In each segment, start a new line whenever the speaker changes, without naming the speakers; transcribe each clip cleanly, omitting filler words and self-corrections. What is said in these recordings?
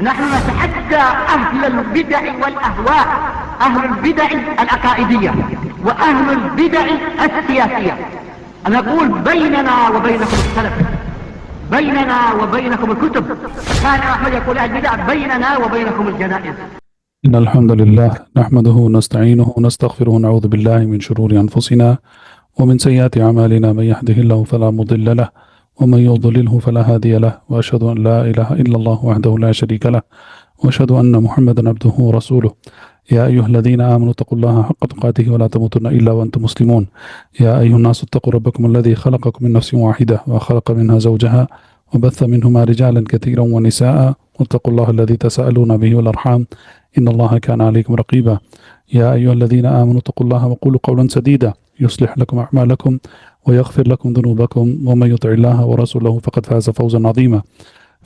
نحن نتحدى أهل البدع والأهواء، أهل البدع العقائدية وأهل البدع السياسية. نقول بيننا وبينكم السلف، بيننا وبينكم الكتب. كان أحمد يقول البدع بيننا وبينكم الجنائز.
إن الحمد لله نحمده ونستعينه ونستغفره ونعوذ بالله من شرور أنفسنا ومن سيئات أعمالنا، من يهده الله فلا مضل له ومن يضلله فلا هادي له، وأشهد أن لا إله إلا الله وحده لا شريك له، وأشهد أن محمدا عبده ورسوله. يا أيها الذين آمنوا اتقوا الله حق تقاته ولا تموتن إلا وأنتم مسلمون. يا أيها الناس اتقوا ربكم الذي خلقكم من نفس واحدة وخلق منها زوجها وبث منهما رجالا كثيرا ونساء، واتقوا الله الذي تساءلون به والأرحام إن الله كان عليكم رقيبا. يا أيها الذين آمنوا اتقوا الله وقولوا قولا سديدا يصلح لكم أعمالكم ويغفر لكم ذنوبكم، ومن يطع الله ورسوله فقد فاز فوزا عظيما.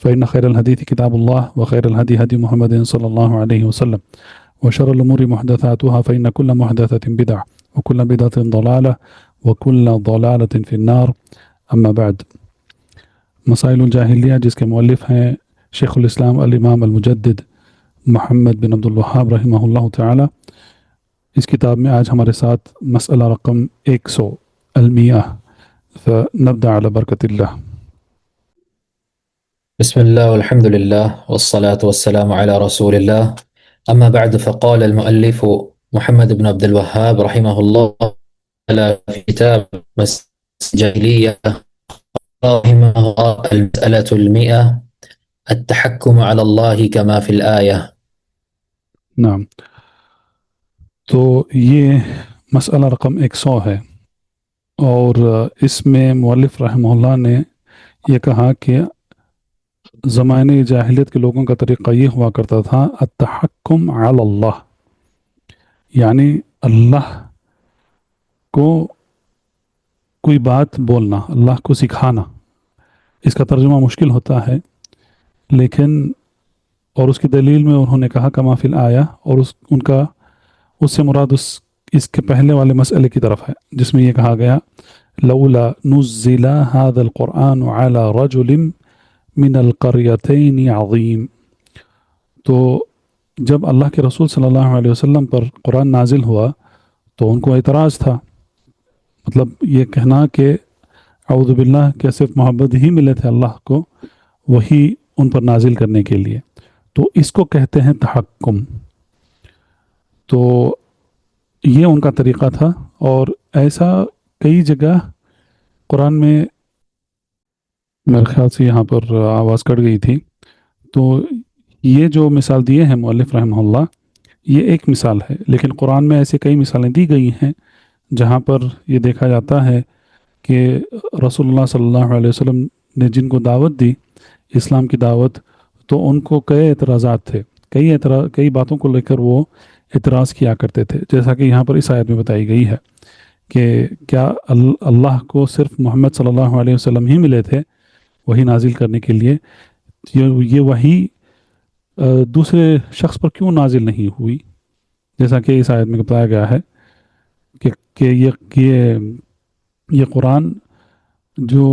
فإن خير الحديث كتاب الله، وخير الهدي هدي محمد صلى الله عليه وسلم، وشر الأمور محدثاتها، فإن كل محدثة بدعة وكل بدعة ضلالة وكل ضلالة في النار. أما بعد، مسائل الجاہلیہ جس کے مؤلف ہیں شیخ الاسلام الامام المجدد محمد بن عبد الوہاب رحمہ اللہ تعالی، اس کتاب میں آج ہمارے ساتھ مسئلہ رقم 100 المیہ، فنبدأ على برکت اللہ۔
بسم الله والحمد لله والصلاة والسلام على رسول الله. أما بعد، فقال المؤلف محمد بن عبد الوهاب رحمه الله في كتاب الجاهلية رحمه الله المسألة 100 التحكم على الله كما في الآية.
نعم، تو یہ مسئلہ رقم 100 ہے، اور اس میں مؤلف رحمہ اللہ نے یہ کہا کہ زمانے جاہلیت کے لوگوں کا طریقہ یہ ہوا کرتا تھا التحکم علی اللہ، یعنی اللہ کو کوئی بات بولنا، اللہ کو سکھانا۔ اس کا ترجمہ مشکل ہوتا ہے، لیکن اور اس کی دلیل میں انہوں نے کہا کما فی الآیہ، اور اس سے مراد اس کے پہلے والے مسئلے کی طرف ہے جس میں یہ کہا گیا لولا نزل هذا القرآن على رجل من القریتین عظیم۔ تو جب اللہ کے رسول صلی اللہ علیہ وسلم پر قرآن نازل ہوا تو ان کو اعتراض تھا، مطلب یہ کہنا کہ اعوذ باللہ کہ صرف محبت ہی ملے تھے اللہ کو، وہی ان پر نازل کرنے کے لیے، تو اس کو کہتے ہیں تحکم۔ تو یہ ان کا طریقہ تھا، اور ایسا کئی جگہ قرآن میں، میرے خیال سے یہاں پر آواز کٹ گئی تھی، تو یہ جو مثال دیے ہیں مؤلف رحمہ اللہ، یہ ایک مثال ہے، لیکن قرآن میں ایسے کئی مثالیں دی گئی ہیں جہاں پر یہ دیکھا جاتا ہے کہ رسول اللہ صلی اللہ علیہ وسلم نے جن کو دعوت دی، اسلام کی دعوت، تو ان کو کئی اعتراضات تھے، کئی باتوں کو لے کر وہ اعتراض کیا کرتے تھے، جیسا کہ یہاں پر اس آیت میں بتائی گئی ہے کہ کیا اللہ کو صرف محمد صلی اللہ علیہ وسلم ہی ملے تھے وہی نازل کرنے کے لیے؟ یہ وہی دوسرے شخص پر کیوں نازل نہیں ہوئی؟ جیسا کہ اس آیت میں بتایا گیا ہے کہ یہ قرآن جو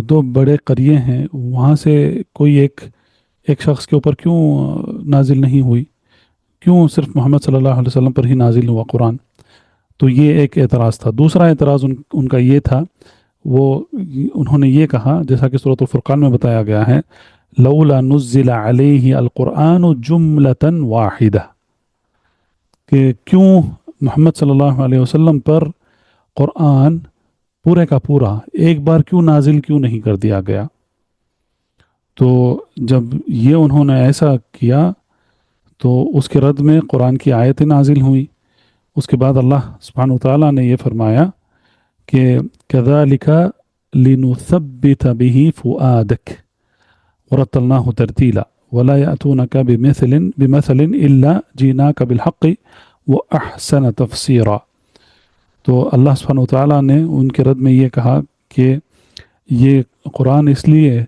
دو بڑے قریے ہیں وہاں سے کوئی ایک شخص کے اوپر کیوں نازل نہیں ہوئی، کیوں صرف محمد صلی اللہ علیہ وسلم پر ہی نازل ہوا قرآن؟ تو یہ ایک اعتراض تھا۔ دوسرا اعتراض ان کا یہ تھا، انہوں نے یہ کہا جیسا کہ سورۃ الفرقان میں بتایا گیا ہے لولا نزل علیہ القرآن جملۃ واحدہ، کہ کیوں محمد صلی اللہ علیہ وسلم پر قرآن پورے کا پورا ایک بار کیوں نازل کیوں نہیں کر دیا گیا؟ تو جب یہ انہوں نے ایسا کیا تو اس کے رد میں قرآن کی آیتیں نازل ہوئی۔ اس کے بعد اللہ سبحانہ وتعالیٰ نے یہ فرمایا کہ كَذَلِكَ لِنُثَبِّتَ بِهِ فُؤَادَكَ وَرَتَّلْنَاهُ تَرْتِيلًا وَلَا يَأْتُونَكَ بِمَثَلٍ إِلَّا جِئْنَاكَ بِالْحَقِّ وَأَحْسَنَ تَفْسِيرًا۔ تو اللہ سبحانہ وتعالیٰ نے ان کے رد میں یہ کہا کہ یہ قرآن اس لیے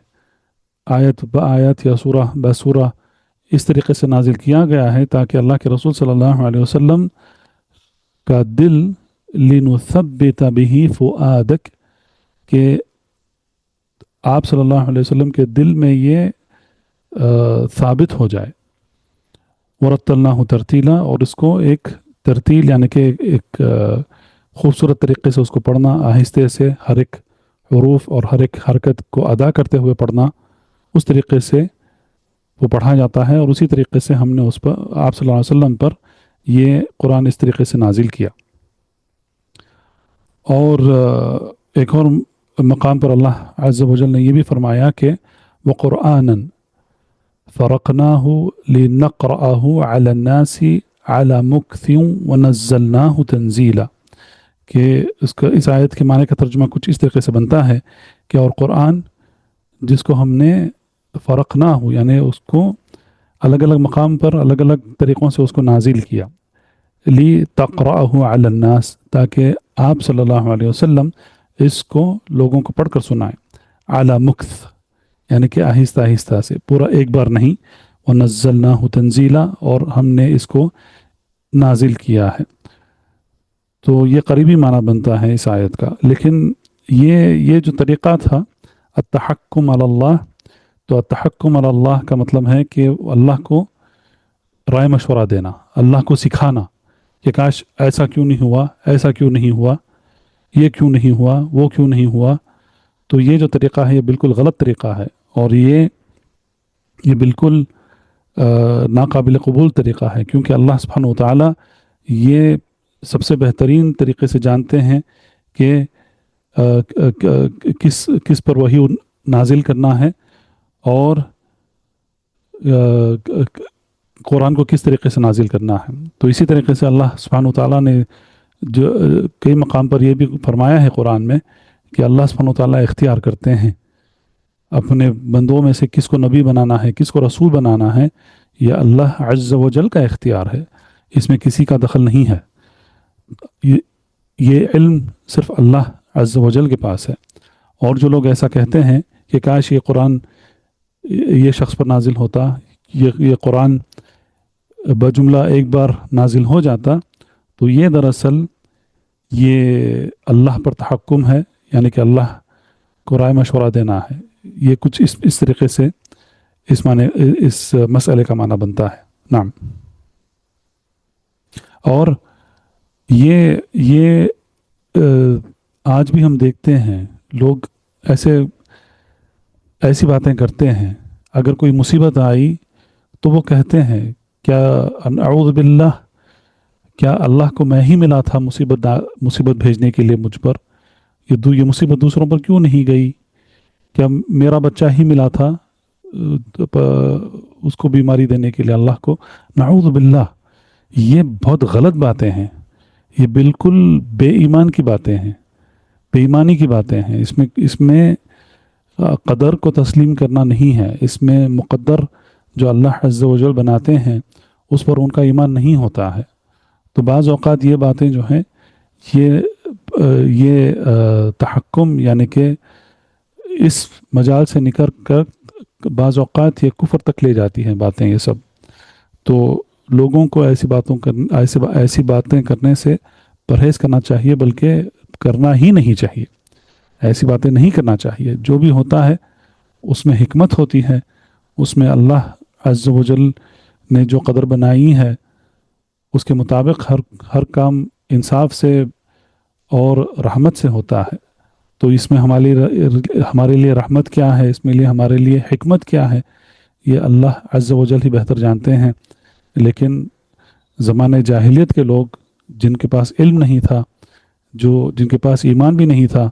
آیت بآیت یا سورہ بسورہ اس طریقے سے نازل کیا گیا ہے تاکہ اللہ کے رسول صلی اللہ علیہ وسلم کا دل لِنُثَبِّتَ بِهِ فُؤَادَكَ، کہ آپ صلی اللہ علیہ وسلم کے دل میں یہ ثابت ہو جائے. ورتلناہ ترتیلا، اور اس کو ایک ترتیل یعنی کہ ایک خوبصورت طریقے سے اس کو پڑھنا، آہستہ سے ہر ایک حروف اور ہر ایک حرکت کو ادا کرتے ہوئے پڑھنا، اس طریقے سے وہ پڑھا جاتا ہے. اور اسی طریقے سے ہم نے اس پر آپ صلی اللہ علیہ وسلم پر یہ قرآن اس طریقے سے نازل کیا. اور ایک اور مقام پر اللہ عز و جل نے یہ بھی فرمایا کہ وَقُرْآنًا فَرَقْنَاهُ لِنَقْرَأَهُ عَلَى النَّاسِ عَلَى مُكْثٍ وَنَزَّلْنَاهُ تَنزِيلًا، کہ اس آیت کے معنی کا ترجمہ کچھ اس طریقے سے بنتا ہے کہ اور قرآن جس کو ہم نے فرقنا ہو یعنی اس کو الگ الگ مقام پر الگ الگ طریقوں سے اس کو نازل کیا، لی تقرأہ علی الناس، تاکہ آپ صلی اللہ علیہ وسلم اس کو لوگوں کو پڑھ کر سنائیں، علی مکث یعنی کہ آہستہ آہستہ سے، پورا ایک بار نہیں، ونزلناہ تنزیلا، اور ہم نے اس کو نازل کیا ہے. تو یہ قریبی معنی بنتا ہے اس آیت کا. لیکن یہ جو طریقہ تھا التحکم علی اللہ، تو التحکم علی اللہ کا مطلب ہے کہ اللہ کو رائے مشورہ دینا، اللہ کو سکھانا کہ کاش ایسا کیوں نہیں ہوا، ایسا کیوں نہیں ہوا، یہ کیوں نہیں ہوا، وہ کیوں نہیں ہوا. تو یہ جو طریقہ ہے یہ بالکل غلط طریقہ ہے، اور یہ بالکل ناقابل قبول طریقہ ہے، کیونکہ اللہ سبحانہ و تعالی یہ سب سے بہترین طریقے سے جانتے ہیں کہ کس پر وحی نازل کرنا ہے، اور قرآن کو کس طریقے سے نازل کرنا ہے. تو اسی طریقے سے اللہ سبحانہ و تعالیٰ نے جو کئی مقام پر یہ بھی فرمایا ہے قرآن میں کہ اللہ سبحانہ و تعالیٰ اختیار کرتے ہیں اپنے بندوں میں سے کس کو نبی بنانا ہے، کس کو رسول بنانا ہے. یہ اللہ عز و جل کا اختیار ہے، اس میں کسی کا دخل نہیں ہے. یہ علم صرف اللہ عز و جل کے پاس ہے. اور جو لوگ ایسا کہتے ہیں کہ کاش یہ قرآن یہ شخص پر نازل ہوتا، یہ قرآن بجملہ ایک بار نازل ہو جاتا، تو یہ دراصل یہ اللہ پر تحکم ہے، یعنی کہ اللہ کو رائے مشورہ دینا ہے. یہ کچھ اس طریقے سے اس مسئلے کا معنی بنتا ہے. نعم. اور یہ آج بھی ہم دیکھتے ہیں لوگ ایسی باتیں کرتے ہیں. اگر کوئی مصیبت آئی تو وہ کہتے ہیں کیا اعوذ باللہ، کیا اللہ کو میں ہی ملا تھا مصیبت بھیجنے کے لیے مجھ پر، یہ مصیبت دوسروں پر کیوں نہیں گئی، کیا میرا بچہ ہی ملا تھا اس کو بیماری دینے کے لیے اللہ کو. نعوذ باللہ، یہ بہت غلط باتیں ہیں، یہ بالکل بے ایمان کی باتیں ہیں، بے ایمانی کی باتیں ہیں. اس میں قدر کو تسلیم کرنا نہیں ہے، اس میں مقدر جو اللہ عز و جل بناتے ہیں اس پر ان کا ایمان نہیں ہوتا ہے. تو بعض اوقات یہ باتیں جو ہیں یہ تحکم یعنی کہ اس مجال سے نکل کر بعض اوقات یہ کفر تک لے جاتی ہیں باتیں یہ سب. تو لوگوں کو ایسی باتیں کرنے سے پرہیز کرنا چاہیے، بلکہ کرنا ہی نہیں چاہیے. ایسی باتیں نہیں کرنا چاہیے. جو بھی ہوتا ہے اس میں حکمت ہوتی ہے، اس میں اللہ عز و جل نے جو قدر بنائی ہے اس کے مطابق ہر کام انصاف سے اور رحمت سے ہوتا ہے. تو اس میں ہمارے لیے رحمت کیا ہے، اس میں ہمارے لیے حکمت کیا ہے، یہ اللہ عز و جل ہی بہتر جانتے ہیں. لیکن زمانہ جاہلیت کے لوگ جن کے پاس علم نہیں تھا، جن کے پاس ایمان بھی نہیں تھا،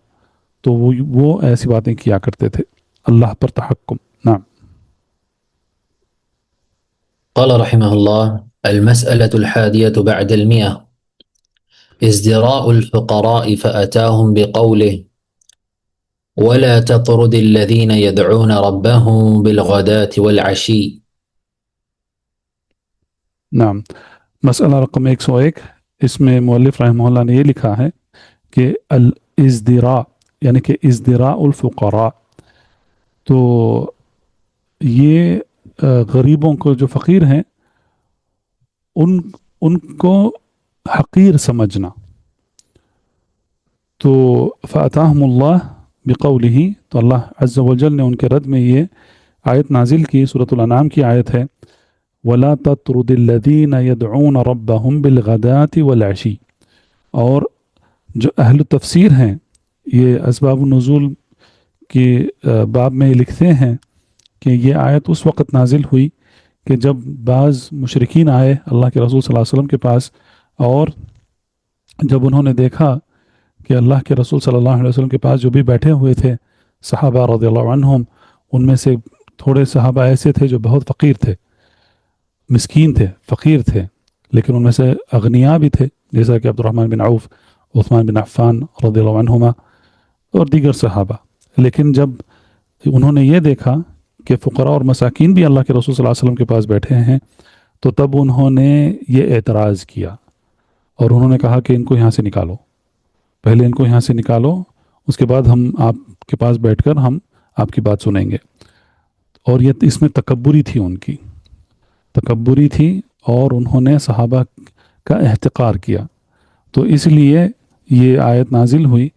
تو وہ ایسی باتیں کیا کرتے تھے، اللہ پر تحکم. نعم.
قال رحمه الله: المسألة 111 ازدراء الفقراء فأتاهم بقوله ولا تطرد الذين يدعون ربهم بالغداة والعشي.
نعم. مسئلہ رقم 101، اس میں مؤلف رحمہ اللہ نے یہ لکھا ہے کہ الازدراء یعنی کہ ازدراء الفقراء، تو یہ غریبوں کو جو فقیر ہیں ان کو حقیر سمجھنا. تو فَأَتَاهُمُ اللَّهُ بِقَوْلِهِ، تو اللہ عز و جل نے ان کے رد میں یہ آیت نازل کی سورۃ الانعام کی آیت ہے وَلَا تَطْرُدِ الَّذِينَ يَدْعُونَ رَبَّهُمْ بِالْغَدَاةِ وَالْعَشِيِّ. اور جو اہل تفسیر ہیں یہ اسباب النزول کے باب میں لکھتے ہیں کہ یہ آیت اس وقت نازل ہوئی کہ جب بعض مشرکین آئے اللہ کے رسول صلی اللہ علیہ وسلم کے پاس، اور جب انہوں نے دیکھا کہ اللہ کے رسول صلی اللہ علیہ وسلم کے پاس جو بھی بیٹھے ہوئے تھے صحابہ رضی اللہ عنہم، ان میں سے تھوڑے صحابہ ایسے تھے جو بہت فقیر تھے، مسکین تھے، فقیر تھے، لیکن ان میں سے اغنیاء بھی تھے جیسا کہ عبد الرحمن بن عوف، عثمان بن عفان رضی اللہ عنہما اور دیگر صحابہ. لیکن جب انہوں نے یہ دیکھا کہ فقراء اور مساکین بھی اللہ کے رسول صلی اللہ علیہ وسلم کے پاس بیٹھے ہیں تو تب انہوں نے یہ اعتراض کیا اور انہوں نے کہا کہ ان کو یہاں سے نکالو، پہلے ان کو یہاں سے نکالو، اس کے بعد ہم آپ کے پاس بیٹھ کر ہم آپ کی بات سنیں گے. اور یہ اس میں تکبری تھی، ان کی تکبری تھی اور انہوں نے صحابہ کا احتقار کیا. تو اس لیے یہ آیت نازل ہوئی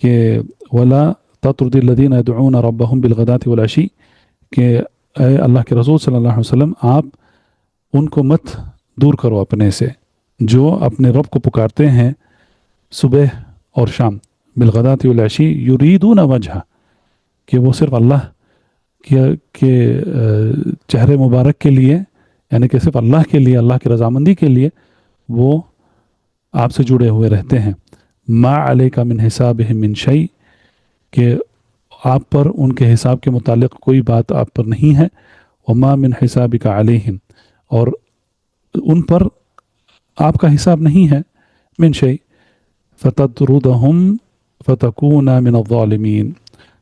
کہ وَلَا تَطْرُدِ الَّذِينَ يَدْعُونَ رَبَّهُمْ بِالْغَدَاةِ وَالْعَشِيِّ، کہ اے اللہ کے رسول صلی اللہ علیہ وسلم آپ ان کو مت دور کرو اپنے سے جو اپنے رب کو پکارتے ہیں صبح اور شام، بالغداة والعشی یریدون وجہ، کہ وہ صرف اللہ کے چہرے مبارک کے لیے، یعنی کہ صرف اللہ کے لیے، اللہ کی رضامندی کے لیے وہ آپ سے جڑے ہوئے رہتے ہیں. ما علیک من حسابہم من شیء، کہ آپ پر ان کے حساب کے متعلق کوئی بات آپ پر نہیں ہے. وما من حسابک علیہم، اور ان پر آپ کا حساب نہیں ہے. من شیء فتطردہم فتکون من الظالمین،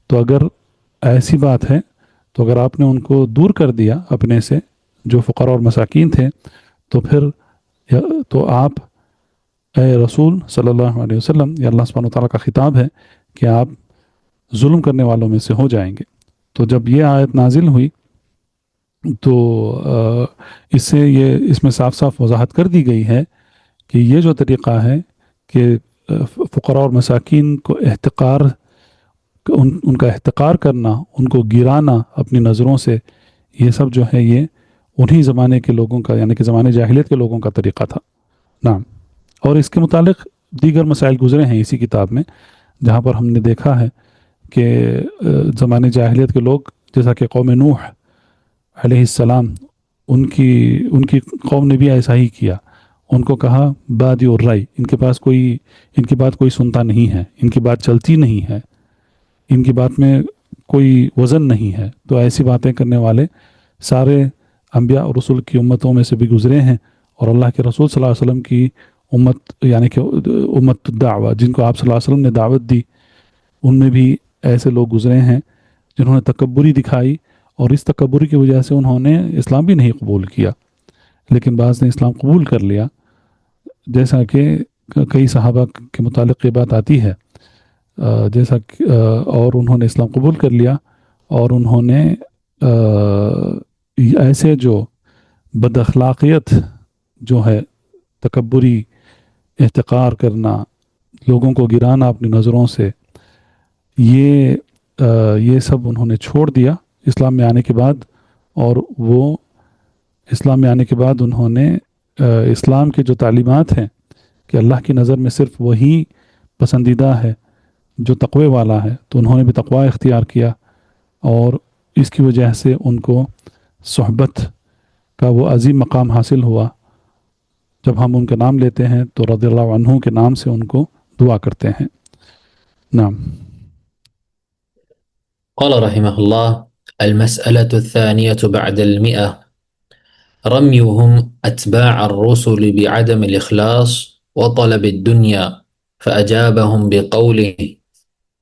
تو اگر ایسی بات ہے تو اگر آپ نے ان کو دور کر دیا اپنے سے جو فقراء اور مساکین تھے تو پھر تو آپ اے رسول صلی اللہ علیہ وسلم، یہ اللہ سبحانہ وتعالیٰ کا خطاب ہے کہ آپ ظلم کرنے والوں میں سے ہو جائیں گے. تو جب یہ آیت نازل ہوئی تو اس میں صاف صاف وضاحت کر دی گئی ہے کہ یہ جو طریقہ ہے کہ فقراء اور مساکین کو ان کا احتقار کرنا، ان کو گرانا اپنی نظروں سے، یہ سب جو ہے یہ انہی زمانے کے لوگوں کا، یعنی کہ زمانے جاہلیت کے لوگوں کا طریقہ تھا. نعم. اور اس کے متعلق دیگر مسائل گزرے ہیں اسی کتاب میں، جہاں پر ہم نے دیکھا ہے کہ زمانے جاہلیت کے لوگ جیسا کہ قوم نوح علیہ السلام، ان کی قوم نے بھی ایسا ہی کیا. ان کو کہا بادی الرأی، ان کی بات کوئی سنتا نہیں ہے، ان کی بات چلتی نہیں ہے، ان کی بات میں کوئی وزن نہیں ہے. تو ایسی باتیں کرنے والے سارے انبیاء اور رسول کی امتوں میں سے بھی گزرے ہیں، اور اللہ کے رسول صلی اللہ علیہ وسلم کی امت، یعنی کہ امت الدعوہ، جن کو آپ صلی اللہ علیہ وسلم نے دعوت دی، ان میں بھی ایسے لوگ گزرے ہیں جنہوں نے تکبری دکھائی، اور اس تکبری کی وجہ سے انہوں نے اسلام بھی نہیں قبول کیا. لیکن بعض نے اسلام قبول کر لیا، جیسا کہ کئی صحابہ کے متعلق یہ بات آتی ہے، جیسا کہ اور انہوں نے اسلام قبول کر لیا، اور انہوں نے ایسے جو بد اخلاقیت جو ہے، تکبری، احتقار کرنا، لوگوں کو گرانا اپنی نظروں سے، یہ سب انہوں نے چھوڑ دیا اسلام میں آنے کے بعد. اور وہ اسلام میں آنے کے بعد انہوں نے اسلام کے جو تعلیمات ہیں کہ اللہ کی نظر میں صرف وہی پسندیدہ ہے جو تقوی والا ہے، تو انہوں نے بھی تقوی اختیار کیا، اور اس کی وجہ سے ان کو صحبت کا وہ عظیم مقام حاصل ہوا. جب ہم ان کا نام لیتے ہیں تو رضی اللہ عنہ کے نام سے ان کو دعا کرتے ہیں. نعم.
قال رحمه الله: المسألة الثانية بعد 100 رميهم أتباع الرسل بعدم الإخلاص وطلب الدنيا، فأجابهم بقوله: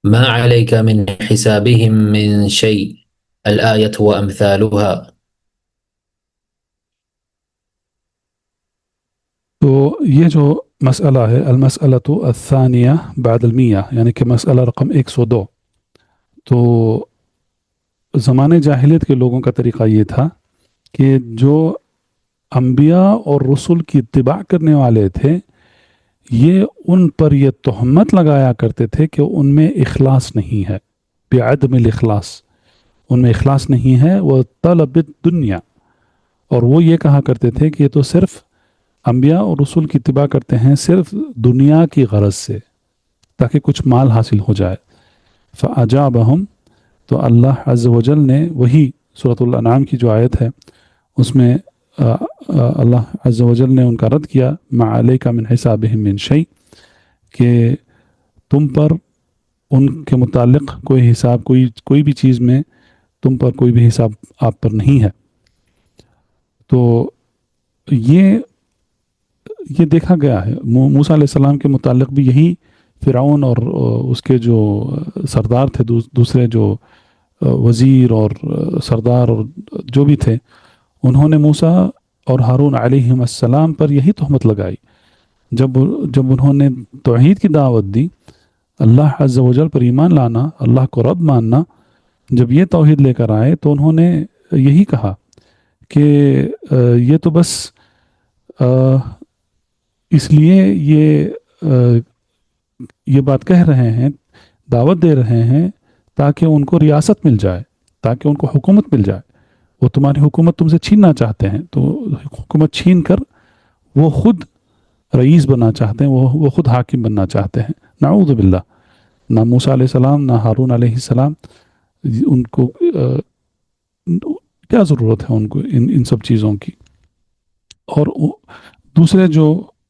ما عليك من حسابهم من شيء، الآية وأمثالها.
تو یہ جو مسئلہ ہے المسألۃ الثانیہ بعد 100، یعنی کہ مسئلہ رقم 102، تو زمانے جاہلیت کے لوگوں کا طریقہ یہ تھا کہ جو انبیاء اور رسول کی اتباع کرنے والے تھے، یہ ان پر یہ تہمت لگایا کرتے تھے کہ ان میں اخلاص نہیں ہے، بعدم الاخلاص، ان میں اخلاص نہیں ہے. وہ طلب دنیا، اور وہ یہ کہا کرتے تھے کہ یہ تو صرف انبیاء اور رسول کی اتباع کرتے ہیں صرف دنیا کی غرض سے، تاکہ کچھ مال حاصل ہو جائے. فَأَجَابَهُمْ، تو اللہ عز و جل نے وہی سورۃ الانعام کی جو آیت ہے اس میں اللہ عز و جل نے ان کا رد کیا، مَا عَلَيْكَ مِنْ حِسَابِهِمْ مِنْ شَيْءٍ، کہ تم پر ان کے متعلق کوئی حساب، کوئی بھی چیز میں تم پر کوئی بھی حساب آپ پر نہیں ہے. تو یہ دیکھا گیا ہے. موسیٰ علیہ السلام کے متعلق بھی یہی فرعون اور اس کے جو سردار تھے، دوسرے جو وزیر اور سردار اور جو بھی تھے، انہوں نے موسیٰ اور ہارون علیہم السلام پر یہی تہمت لگائی. جب انہوں نے توحید کی دعوت دی، اللہ عز و جل پر ایمان لانا، اللہ کو رب ماننا، جب یہ توحید لے کر آئے تو انہوں نے یہی کہا کہ یہ تو بس اس لیے یہ بات کہہ رہے ہیں، دعوت دے رہے ہیں تاکہ ان کو ریاست مل جائے، تاکہ ان کو حکومت مل جائے. وہ تمہاری حکومت تم سے چھیننا چاہتے ہیں، تو حکومت چھین کر وہ خود رئیس بننا چاہتے ہیں، وہ خود حاکم بننا چاہتے ہیں. نعوذ باللہ. نہ موسیٰ علیہ السلام نہ ہارون علیہ السلام، ان کو کیا ضرورت ہے ان کو ان سب چیزوں کی. اور دوسرے جو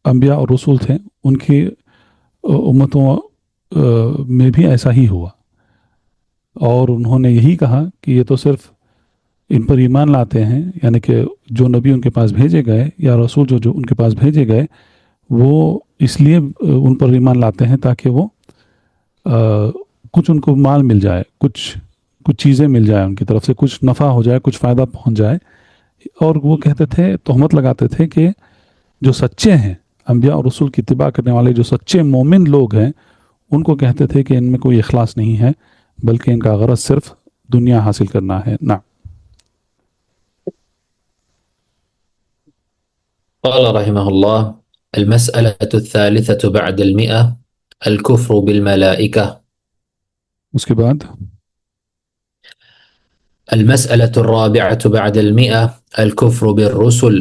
انبیاء اور رسول تھے ان کی امتوں میں بھی ایسا ہی ہوا، اور انہوں نے یہی کہا کہ یہ تو صرف ان پر ایمان لاتے ہیں، یعنی کہ جو نبی ان کے پاس بھیجے گئے یا رسول جو ان کے پاس بھیجے گئے وہ اس لیے ان پر ایمان لاتے ہیں تاکہ وہ کچھ ان کو مال مل جائے، کچھ چیزیں مل جائے، ان کی طرف سے کچھ نفع ہو جائے، کچھ فائدہ پہنچ جائے. اور وہ کہتے تھے، تہمت لگاتے تھے کہ جو سچے ہیں، انبیاء اور رسول کی اتباع کرنے والے جو سچے مومن لوگ ہیں، ان کو کہتے تھے کہ ان میں کوئی اخلاص نہیں ہے، بلکہ ان کا غرض صرف دنیا حاصل کرنا ہے. نعم.
قال رحمه الله: المسألة الثالثة بعد 100 الكفر بالملائكة.
اس کے بعد
المسألة الرابعة بعد 100 الكفر بالرسل.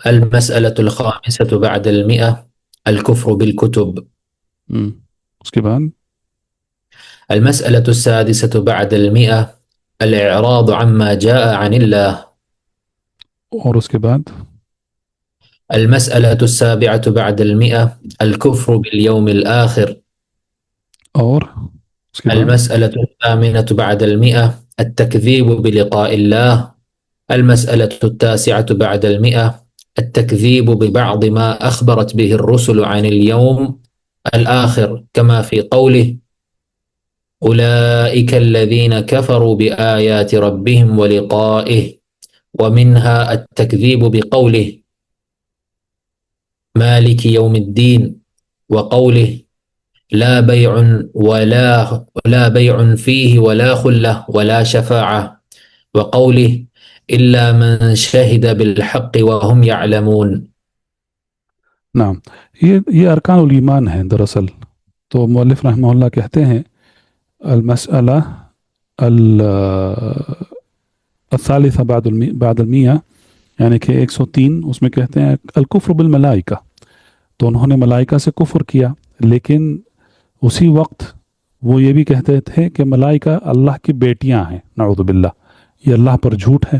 المسألة الخامسة بعد 100 الكفر بالكتب.
اس کے بعد
المسألة السادسة بعد 100 الإعراض عما جاء عن الله.
اور اس کے بعد
المسألة السابعة بعد 100 الكفر باليوم الآخر.
اور اس کے بعد
المسألة الثامنة بعد 100 التكذيب بلقاء الله. المسألة التاسعة بعد 100 التكذيب ببعض ما أخبرت به الرسل عن اليوم الآخر، كما في قوله: أولئك الذين كفروا بآيات ربهم ولقائه. ومنها التكذيب بقوله مالك يوم الدين، وقوله لا بيع فيه ولا خلة ولا شفاعة، وقوله إلا من شهد بالحق وهم يعلمون.
نعم. یہ ارکان الایمان ہیں دراصل. تو مؤلف رحمہ اللہ کہتے ہیں المسئلہ الثالثہ بعد 100، یعنی کہ 103، اس میں کہتے ہیں الکفر بالملائکہ. تو انہوں نے ملائکہ سے کفر کیا، لیکن اسی وقت وہ یہ بھی کہتے تھے کہ ملائکہ اللہ کی بیٹیاں ہیں. نعوذ باللہ. یہ اللہ پر جھوٹ ہے،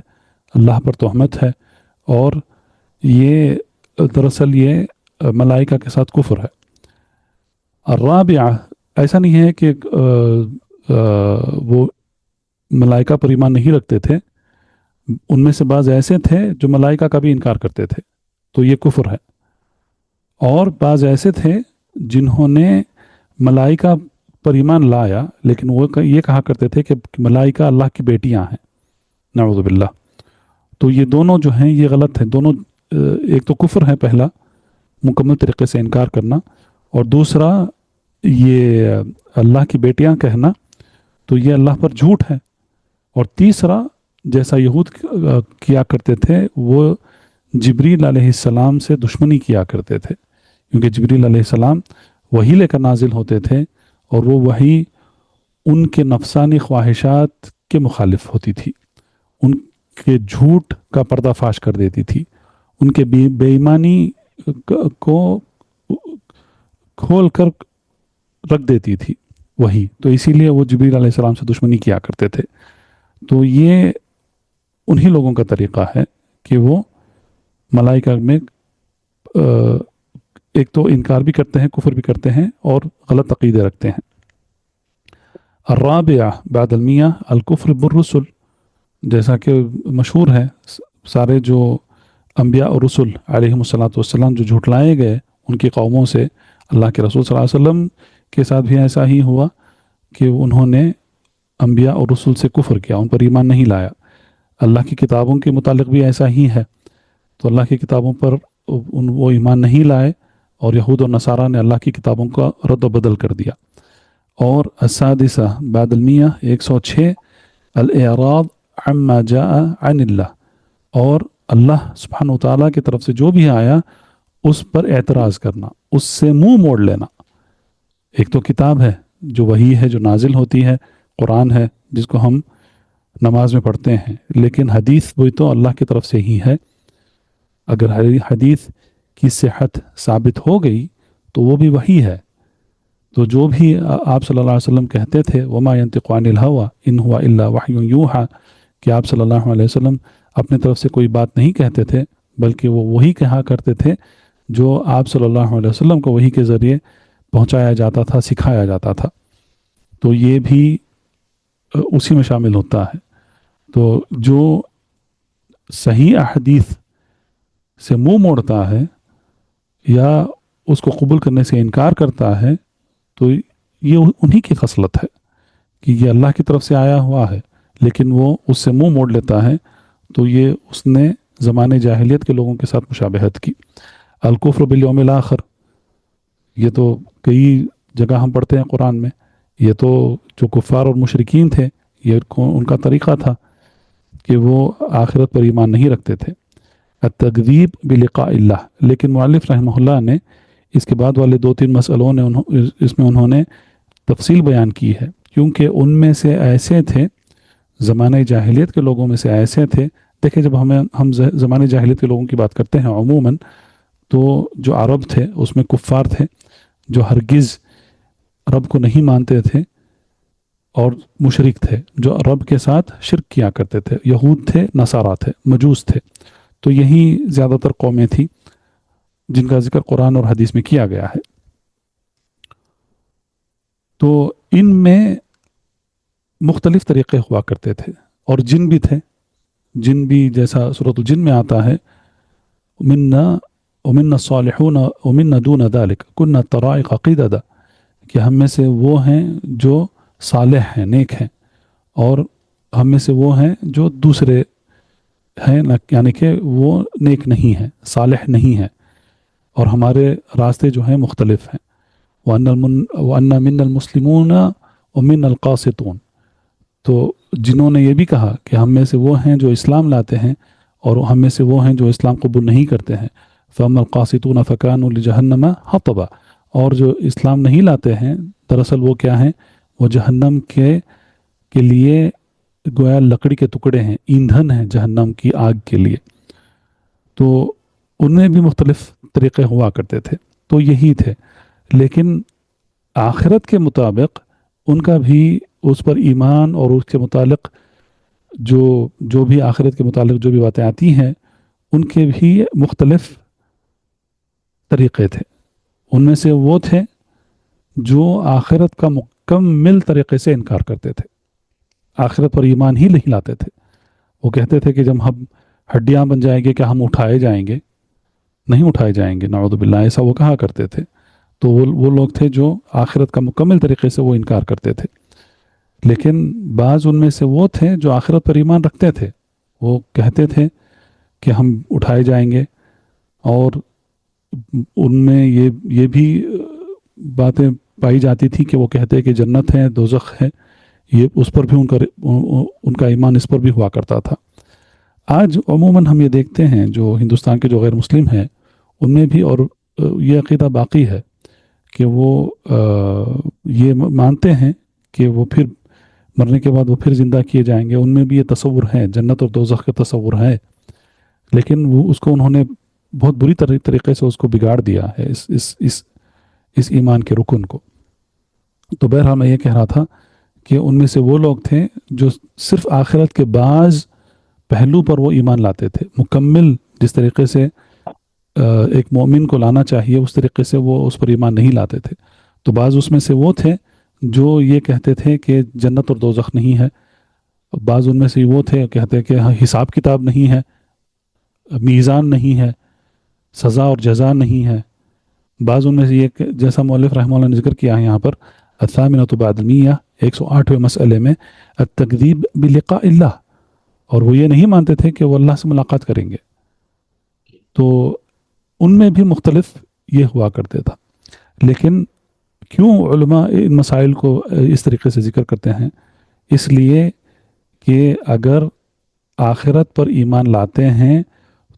اللہ پر تہمت ہے، اور یہ دراصل یہ ملائکہ کے ساتھ کفر ہے. الرابعہ، ایسا نہیں ہے کہ وہ ملائکہ پر ایمان نہیں رکھتے تھے، ان میں سے بعض ایسے تھے جو ملائکہ کا بھی انکار کرتے تھے، تو یہ کفر ہے. اور بعض ایسے تھے جنہوں نے ملائکہ پر ایمان لایا، لیکن وہ یہ کہا کرتے تھے کہ ملائکہ اللہ کی بیٹیاں ہیں. نعوذ باللہ. تو یہ دونوں جو ہیں یہ غلط ہیں دونوں. ایک تو کفر ہے پہلا، مکمل طریقے سے انکار کرنا، اور دوسرا یہ اللہ کی بیٹیاں کہنا، تو یہ اللہ پر جھوٹ ہے. اور تیسرا، جیسا یہود کیا کرتے تھے، وہ جبریل علیہ السلام سے دشمنی کیا کرتے تھے، کیونکہ جبریل علیہ السلام وحی لے کر نازل ہوتے تھے، اور وہ وحی ان کے نفسانی خواہشات کے مخالف ہوتی تھی، ان کے جھوٹ کا پردہ فاش کر دیتی تھی، ان کے بے ایمانی کو کھول کر رکھ دیتی تھی وہی. تو اسی لیے وہ جبریل علیہ السلام سے دشمنی کیا کرتے تھے. تو یہ انہی لوگوں کا طریقہ ہے کہ وہ ملائکہ میں ایک تو انکار بھی کرتے ہیں، کفر بھی کرتے ہیں، اور غلط عقیدے رکھتے ہیں. الرابعہ بعد المیہ الکفر بالرسل، جیسا کہ مشہور ہے، سارے جو انبیاء اور رسل علیہم الصلاۃ والسلام جو جھٹلائے گئے ان کی قوموں سے، اللہ کے رسول صلی اللہ علیہ وسلم کے ساتھ بھی ایسا ہی ہوا کہ انہوں نے انبیاء اور رسل سے کفر کیا، ان پر ایمان نہیں لایا. اللہ کی کتابوں کے متعلق بھی ایسا ہی ہے. تو اللہ کی کتابوں پر وہ ایمان نہیں لائے، اور یہود اور نصارہ نے اللہ کی کتابوں کا رد و بدل کر دیا. اور السادسہ بعد المیہ 106 الاعراض عما جاء عن اللہ، اور اللہ سبحانہ و تعالیٰ کی طرف سے جو بھی آیا اس پر اعتراض کرنا، اس سے منہ موڑ لینا. ایک تو کتاب ہے جو وحی ہے، جو نازل ہوتی ہے، قرآن ہے جس کو ہم نماز میں پڑھتے ہیں، لیکن حدیث وہی تو اللہ کی طرف سے ہی ہے. اگر حدیث کی صحت ثابت ہو گئی تو وہ بھی وحی ہے. تو جو بھی آپ صلی اللہ علیہ وسلم کہتے تھے وما ينطق عن الهوى ان هو الا وحی یوحى، کہ آپ صلی اللہ علیہ وسلم اپنے طرف سے کوئی بات نہیں کہتے تھے، بلکہ وہ وہی کہا کرتے تھے جو آپ صلی اللہ علیہ وسلم کو وحی کے ذریعے پہنچایا جاتا تھا، سکھایا جاتا تھا. تو یہ بھی اسی میں شامل ہوتا ہے. تو جو صحیح احادیث سے منہ موڑتا ہے یا اس کو قبول کرنے سے انکار کرتا ہے، تو یہ انہی کی خصلت ہے کہ یہ اللہ کی طرف سے آیا ہوا ہے، لیکن وہ اس سے منہ موڑ لیتا ہے. تو یہ اس نے زمانے جاہلیت کے لوگوں کے ساتھ مشابہت کی. الکفر بالیوم الاخر، یہ تو کئی جگہ ہم پڑھتے ہیں قرآن میں. یہ تو جو کفار اور مشرکین تھے، یہ ان کا طریقہ تھا کہ وہ آخرت پر ایمان نہیں رکھتے تھے. التکذیب بلقاء اللہ، لیکن مؤلف رحمہ اللہ نے اس کے بعد والے 2-3 مسئلوں نے اس میں انہوں نے تفصیل بیان کی ہے، کیونکہ ان میں سے ایسے تھے، زمانہ جاہلیت کے لوگوں میں سے ایسے تھے. دیکھیں، جب ہم زمانہ جاہلیت کے لوگوں کی بات کرتے ہیں عموماً، تو جو عرب تھے اس میں کفار تھے جو ہرگز رب کو نہیں مانتے تھے، اور مشرک تھے جو رب کے ساتھ شرک کیا کرتے تھے. یہود تھے، نصارہ تھے، مجوس تھے. تو یہی زیادہ تر قومیں تھیں جن کا ذکر قرآن اور حدیث میں کیا گیا ہے. تو ان میں مختلف طریقے ہوا کرتے تھے، اور جن بھی تھے. جن بھی جیسا سورۃ الجن میں آتا ہے منا الصالحون ومنا دون ذلك كنا طرائق قددا، کہ ہم میں سے وہ ہیں جو صالح ہیں، نیک ہیں، اور ہم میں سے وہ ہیں جو دوسرے ہیں، یعنی کہ وہ نیک نہیں ہیں، صالح نہیں ہیں، اور ہمارے راستے جو ہیں مختلف ہیں. وَأَنَّ مِنَّ الْمُسْلِمُونَ وَمِنَّ الْقَاسِطُونَ، تو جنہوں نے یہ بھی کہا کہ ہم میں سے وہ ہیں جو اسلام لاتے ہیں، اور ہم میں سے وہ ہیں جو اسلام قبول نہیں کرتے ہیں. فَأَمَّا الْقَاسِطُونَ فَكَانُوا لِجَهَنَّمَ حَطَبًا، اور جو اسلام نہیں لاتے ہیں دراصل وہ کیا ہیں، وہ جہنم کے لیے گویا لکڑی کے ٹکڑے ہیں، ایندھن ہیں جہنم کی آگ کے لیے. تو ان میں بھی مختلف طریقے ہوا کرتے تھے. تو یہی تھے، لیکن آخرت کے مطابق ان کا بھی اس پر ایمان اور اس کے متعلق جو بھی آخرت کے متعلق جو بھی باتیں آتی ہیں ان کے بھی مختلف طریقے تھے. ان میں سے وہ تھے جو آخرت کا مکمل طریقے سے انکار کرتے تھے، آخرت پر ایمان ہی نہیں لاتے تھے. وہ کہتے تھے کہ جب ہم ہڈیاں بن جائیں گے کیا ہم اٹھائے جائیں گے؟ نہیں اٹھائے جائیں گے، نعوذ باللہ، ایسا وہ کہا کرتے تھے. تو وہ لوگ تھے جو آخرت کا مکمل طریقے سے وہ انکار کرتے تھے. لیکن بعض ان میں سے وہ تھے جو آخرت پر ایمان رکھتے تھے. وہ کہتے تھے کہ ہم اٹھائے جائیں گے، اور ان میں یہ بھی باتیں پائی جاتی تھی کہ وہ کہتے کہ جنت ہے، دوزخ ہے، یہ اس پر بھی ان کا ایمان اس پر بھی ہوا کرتا تھا. آج عموماً ہم یہ دیکھتے ہیں جو ہندوستان کے جو غیر مسلم ہیں ان میں بھی، اور یہ عقیدہ باقی ہے کہ وہ یہ مانتے ہیں کہ وہ پھر مرنے کے بعد وہ پھر زندہ کیے جائیں گے، ان میں بھی یہ تصور ہے، جنت اور دوزخ کا تصور ہے، لیکن وہ اس کو انہوں نے بہت بری طریقے سے اس کو بگاڑ دیا ہے، اس ایمان کے رکن کو۔ تو بہرحال میں یہ کہہ رہا تھا کہ ان میں سے وہ لوگ تھے جو صرف آخرت کے بعض پہلو پر وہ ایمان لاتے تھے، مکمل جس طریقے سے ایک مومن کو لانا چاہیے اس طریقے سے وہ اس پر ایمان نہیں لاتے تھے۔ تو بعض اس میں سے وہ تھے جو یہ کہتے تھے کہ جنت اور دوزخ نہیں ہے، بعض ان میں سے وہ تھے کہتے کہ حساب کتاب نہیں ہے، میزان نہیں ہے، سزا اور جزا نہیں ہے۔ بعض ان میں سے یہ جیسا مؤلف رحمہ اللہ نے ذکر کیا ہے یہاں پر الثامنۃ بعد المئہ 108ویں مسئلے میں التکذیب بلقاء اللہ، اور وہ یہ نہیں مانتے تھے کہ وہ اللہ سے ملاقات کریں گے۔ تو ان میں بھی مختلف یہ ہوا کرتے تھا، لیکن کیوں علماء ان مسائل کو اس طریقے سے ذکر کرتے ہیں؟ اس لیے کہ اگر آخرت پر ایمان لاتے ہیں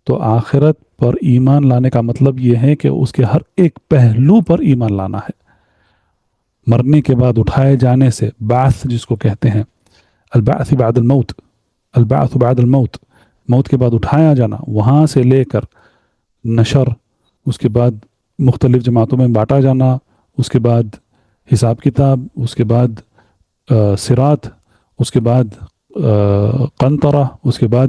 تو آخرت پر ایمان لانے کا مطلب یہ ہے کہ اس کے ہر ایک پہلو پر ایمان لانا ہے۔ مرنے کے بعد اٹھائے جانے سے، بعث جس کو کہتے ہیں، البعث بعد الموت، البعث بعد الموت، موت کے بعد اٹھایا جانا، وہاں سے لے کر نشر، اس کے بعد مختلف جماعتوں میں بانٹا جانا، اس کے بعد حساب کتاب، اس کے بعد صراط، اس کے بعد قنطرہ، اس کے بعد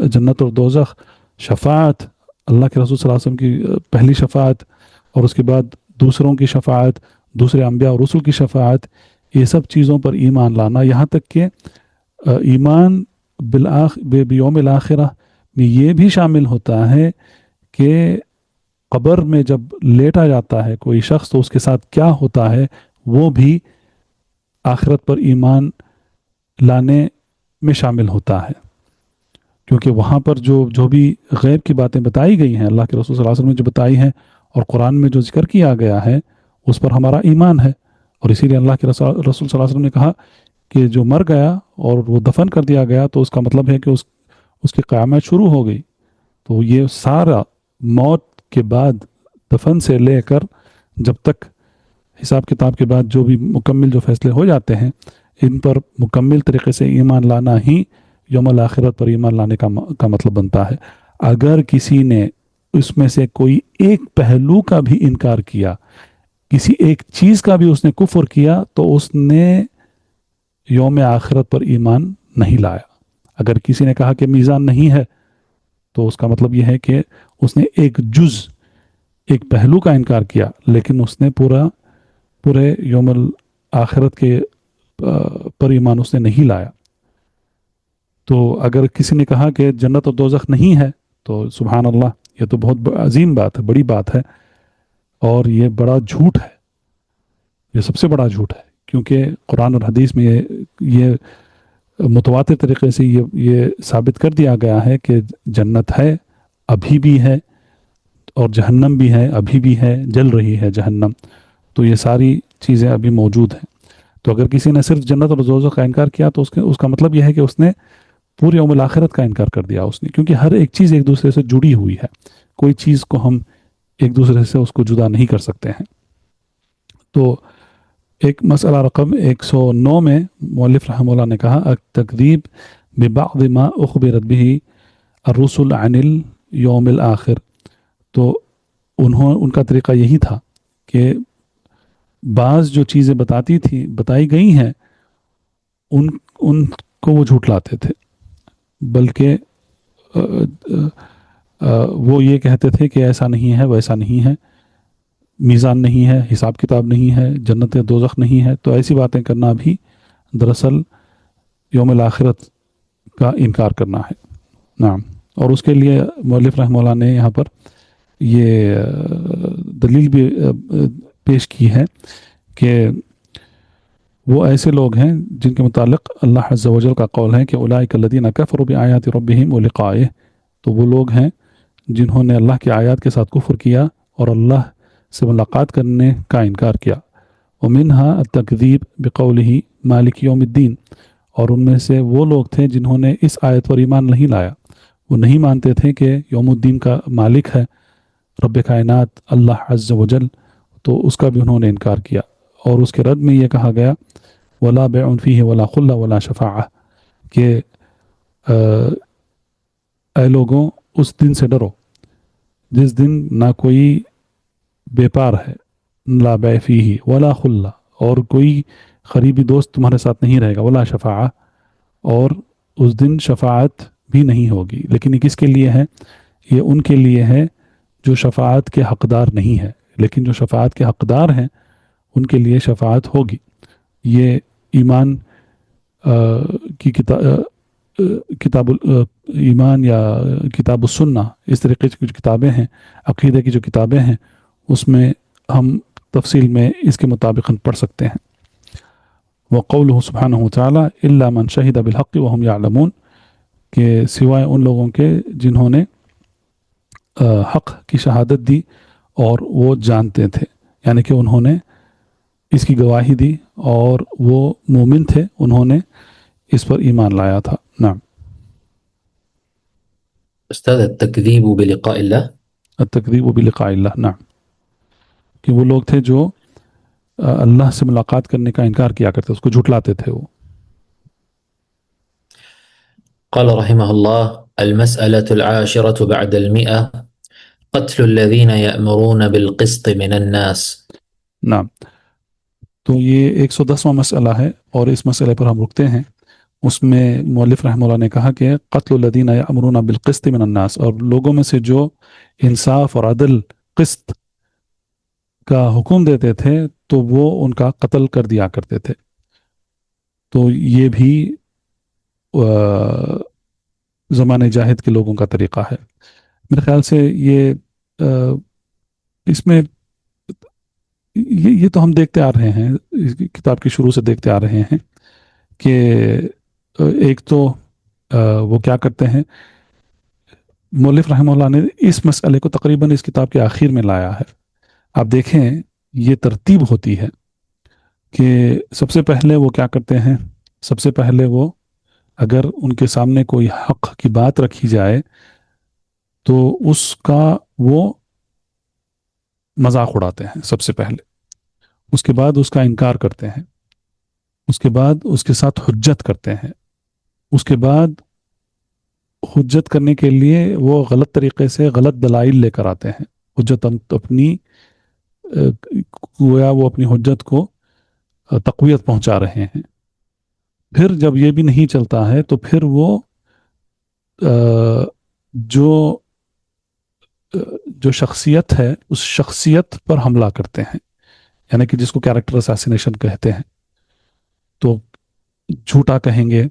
جنت اور دوزخ، شفاعت، اللہ کے رسول صلی اللہ علیہ وسلم کی پہلی شفاعت، اور اس کے بعد دوسروں کی شفاعت، دوسرے انبیاء اور رسل کی شفاعت، یہ سب چیزوں پر ایمان لانا، یہاں تک کہ ایمان بیوم الآخرہ میں یہ بھی شامل ہوتا ہے کہ قبر میں جب لیٹا جاتا ہے کوئی شخص تو اس کے ساتھ کیا ہوتا ہے، وہ بھی آخرت پر ایمان لانے میں شامل ہوتا ہے، کیونکہ وہاں پر جو بھی غیب کی باتیں بتائی گئی ہیں، اللہ کے رسول صلی اللہ علیہ وسلم نے جو بتائی ہیں اور قرآن میں جو ذکر کیا گیا ہے، اس پر ہمارا ایمان ہے۔ اور اسی لیے اللہ کے رسول صلی اللہ علیہ وسلم نے کہا کہ جو مر گیا اور وہ دفن کر دیا گیا تو اس کا مطلب ہے کہ اس کی قیامت شروع ہو گئی۔ تو یہ سارا موت کے بعد دفن سے لے کر جب تک حساب کتاب کے بعد جو بھی مکمل جو فیصلے ہو جاتے ہیں، ان پر مکمل طریقے سے ایمان لانا ہی یوم الآخرت پر ایمان لانے کا مطلب بنتا ہے۔ اگر کسی نے اس میں سے کوئی ایک پہلو کا بھی انکار کیا، کسی ایک چیز کا بھی اس نے کفر کیا، تو اس نے یوم آخرت پر ایمان نہیں لایا۔ اگر کسی نے کہا کہ میزان نہیں ہے تو اس کا مطلب یہ ہے کہ اس نے ایک پہلو کا انکار کیا، لیکن اس نے پورے یوم آخرت کے پر ایمان اس نے نہیں لایا۔ تو اگر کسی نے کہا کہ جنت اور دوزخ نہیں ہے تو سبحان اللہ، یہ تو بہت عظیم بات ہے، بڑی بات ہے، اور یہ بڑا جھوٹ ہے، یہ سب سے بڑا جھوٹ ہے، کیونکہ قرآن اور حدیث میں یہ متواتر طریقے سے یہ ثابت کر دیا گیا ہے کہ جنت ہے، ابھی بھی ہے، اور جہنم بھی ہے، ابھی بھی ہے، جل رہی ہے جہنم۔ تو یہ ساری چیزیں ابھی موجود ہیں۔ تو اگر کسی نے صرف جنت اور دوزخ کا انکار کیا تو اس کا مطلب یہ ہے کہ اس نے پورے یوم الآخرت کا انکار کر دیا اس نے، کیونکہ ہر ایک چیز ایک دوسرے سے جڑی ہوئی ہے، کوئی چیز کو ہم ایک دوسرے سے اس کو جدا نہیں کر سکتے ہیں۔ تو ایک مسئلہ رقم 109 میں مؤلف رحمہ اللہ نے کہا التکذیب ببعض ما اخبرت به الرسل عن اليوم الآخر۔ تو ان کا طریقہ یہی تھا کہ بعض جو چیزیں بتائی گئی ہیں ان کو وہ جھٹلاتے تھے، بلکہ وہ یہ کہتے تھے کہ ایسا نہیں ہے، ویسا نہیں ہے، میزان نہیں ہے، حساب کتاب نہیں ہے، جنت دوزخ نہیں ہے۔ تو ایسی باتیں کرنا بھی دراصل یوم الآخرت کا انکار کرنا ہے۔ نعم۔ اور اس کے لیے مؤلف رحمہ اللہ نے یہاں پر یہ دلیل بھی پیش کی ہے کہ وہ ایسے لوگ ہیں جن کے متعلق اللہ عز و جل کا قول ہے کہ اولئک الذین کفروا بآیات ربہم ولقائہ، تو وہ لوگ ہیں جنہوں نے اللہ کی آیات کے ساتھ کفر کیا اور اللہ سے ملاقات کرنے کا انکار کیا۔ ومنہا التکذیب بقولہ مالک یوم الدین، اور ان میں سے وہ لوگ تھے جنہوں نے اس آیت پر ایمان نہیں لایا، وہ نہیں مانتے تھے کہ یوم الدین کا مالک ہے رب کائنات اللہ عز و جل، تو اس کا بھی انہوں نے انکار کیا۔ اور اس کے رد میں یہ کہا گیا ولا بیع فیہ ولا خلہ ولا شفاعہ، کہ اے لوگوں اس دن سے ڈرو جس دن نہ کوئی بیپار ہے، لا بیع فیہ ولا خلہ، اور کوئی قریبی دوست تمہارے ساتھ نہیں رہے گا، ولا شفاعہ، اور اس دن شفاعت بھی نہیں ہوگی۔ لیکن یہ کس کے لیے ہے؟ یہ ان کے لیے ہے جو شفاعت کے حقدار نہیں ہے، لیکن جو شفاعت کے حقدار ہیں ان کے لیے شفاعت ہوگی۔ یہ ایمان کی کتاب ایمان یا کتاب السنہ، اس طریقے کی جو کتابیں ہیں، عقیدے کی جو کتابیں ہیں، اس میں ہم تفصیل میں اس کے مطابق پڑھ سکتے ہیں۔ وقولہ سبحانہ وتعالی الا من شہد بالحق وهم یعلمون، کہ سوائے ان لوگوں کے جنہوں نے حق کی شہادت دی اور وہ جانتے تھے، یعنی کہ انہوں نے اس کی گواہی دی اور وہ مومن تھے، انہوں نے اس پر ایمان لایا تھا۔ نعم۔
استاذ التکذیب بلقاء اللہ،
التکذیب بلقاء اللہ، نعم، کہ وہ لوگ تھے جو اللہ سے ملاقات کرنے کا انکار کیا کرتے، اس کو جھٹلاتے تھے وہ۔
قال رحمہ اللہ المسألة العاشرة بعد المئة قتل الذين يأمرون بالقسط من الناس۔
نعم، تو یہ 110واں مسئلہ ہے اور اس مسئلے پر ہم رکتے ہیں۔ اس میں مؤلف رحمہ اللہ نے کہا کہ قتل الذین یأمرون بالقسط من الناس، اور لوگوں میں سے جو انصاف اور عدل، قسط کا حکم دیتے تھے تو وہ ان کا قتل کر دیا کرتے تھے۔ تو یہ بھی زمانے جاہد کے لوگوں کا طریقہ ہے۔ میرے خیال سے یہ اس میں یہ تو ہم دیکھتے آ رہے ہیں، اس کتاب کی شروع سے دیکھتے آ رہے ہیں کہ ایک تو وہ کیا کرتے ہیں، مؤلف رحمہ اللہ نے اس مسئلے کو تقریباً اس کتاب کے آخر میں لایا ہے۔ آپ دیکھیں یہ ترتیب ہوتی ہے کہ سب سے پہلے وہ کیا کرتے ہیں، سب سے پہلے وہ اگر ان کے سامنے کوئی حق کی بات رکھی جائے تو اس کا وہ مذاق اڑاتے ہیں سب سے پہلے، اس کے بعد اس کا انکار کرتے ہیں، اس کے بعد اس کے ساتھ حجت کرتے ہیں، اس کے بعد حجت کرنے کے لیے وہ غلط طریقے سے غلط دلائل لے کر آتے ہیں، حجت اپنی گویا وہ اپنی حجت کو تقویت پہنچا رہے ہیں۔ پھر جب یہ بھی نہیں چلتا ہے تو پھر وہ جو شخصیت ہے اس شخصیت پر حملہ کرتے ہیں، یعنی کہ جس کو کیریکٹر اساسینیشن کہتے ہیں۔ تو جھوٹا کہیں گے،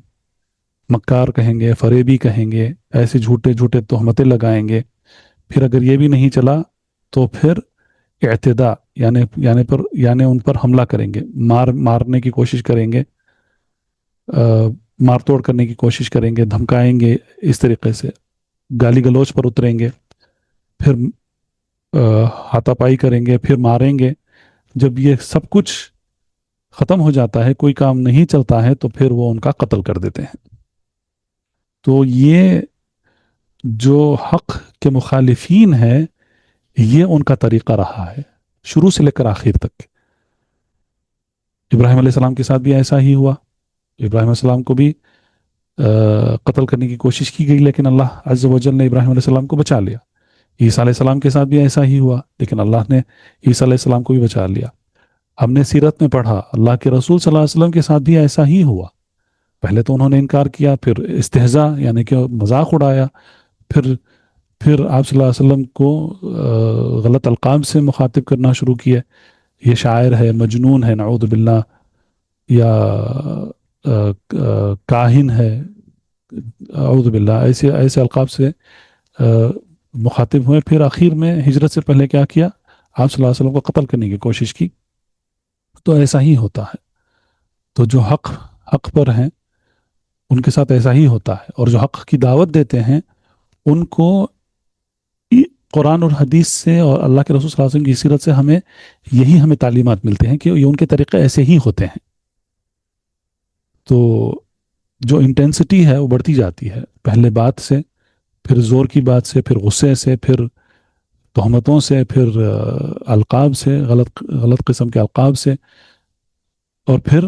مکار کہیں گے، فریبی کہیں گے، ایسے جھوٹے جھوٹے تہمتیں لگائیں گے۔ پھر اگر یہ بھی نہیں چلا تو پھر اعتداء یعنی ان پر حملہ کریں گے، مارنے کی کوشش کریں گے، مار توڑ کرنے کی کوشش کریں گے، دھمکائیں گے، اس طریقے سے گالی گلوچ پر اتریں گے، پھر ہاتھا پائی کریں گے، پھر ماریں گے۔ جب یہ سب کچھ ختم ہو جاتا ہے، کوئی کام نہیں چلتا ہے، تو پھر وہ ان کا قتل کر دیتے ہیں۔ تو یہ جو حق کے مخالفین ہے یہ ان کا طریقہ رہا ہے شروع سے لے کر آخر تک۔ ابراہیم علیہ السلام کے ساتھ بھی ایسا ہی ہوا، ابراہیم علیہ السلام کو بھی قتل کرنے کی کوشش کی گئی، لیکن اللہ عز و جل نے ابراہیم علیہ السلام کو بچا لیا۔ عیسیٰ علیہ السلام کے ساتھ بھی ایسا ہی ہوا، لیکن اللہ نے عیسیٰ علیہ السلام کو بھی بچا لیا۔ ہم نے سیرت میں پڑھا اللہ کے رسول صلی اللہ علیہ وسلم کے ساتھ بھی ایسا ہی ہوا۔ پہلے تو انہوں نے انکار کیا، پھر استہزاء یعنی کہ مذاق اڑایا، پھر آپ صلی اللہ علیہ وسلم کو غلط القاب سے مخاطب کرنا شروع کیا، یہ شاعر ہے، مجنون ہے، نعوذ باللہ، یا کاہن ہے، اعوذ باللہ، ایسے القاب سے مخاطب ہوئے۔ پھر آخر میں ہجرت سے پہلے کیا کیا، آپ صلی اللہ علیہ وسلم کو قتل کرنے کی کوشش کی۔ تو ایسا ہی ہوتا ہے، تو جو حق پر ہیں ان کے ساتھ ایسا ہی ہوتا ہے، اور جو حق کی دعوت دیتے ہیں ان کو قرآن اور حدیث سے اور اللہ کے رسول صلی اللہ علیہ وسلم کی سیرت سے ہمیں تعلیمات ملتے ہیں کہ یہ ان کے طریقے ایسے ہی ہوتے ہیں۔ تو جو انٹینسٹی ہے وہ بڑھتی جاتی ہے، پہلے بات سے، پھر زور کی بات سے، پھر غصے سے، پھر تہمتوں سے، پھر القاب سے، غلط قسم کے القاب سے، اور پھر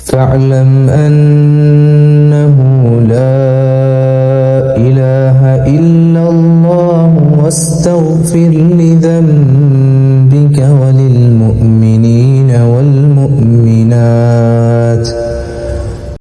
فاعلم أنه لا إله إلا الله واستغفر لذنبك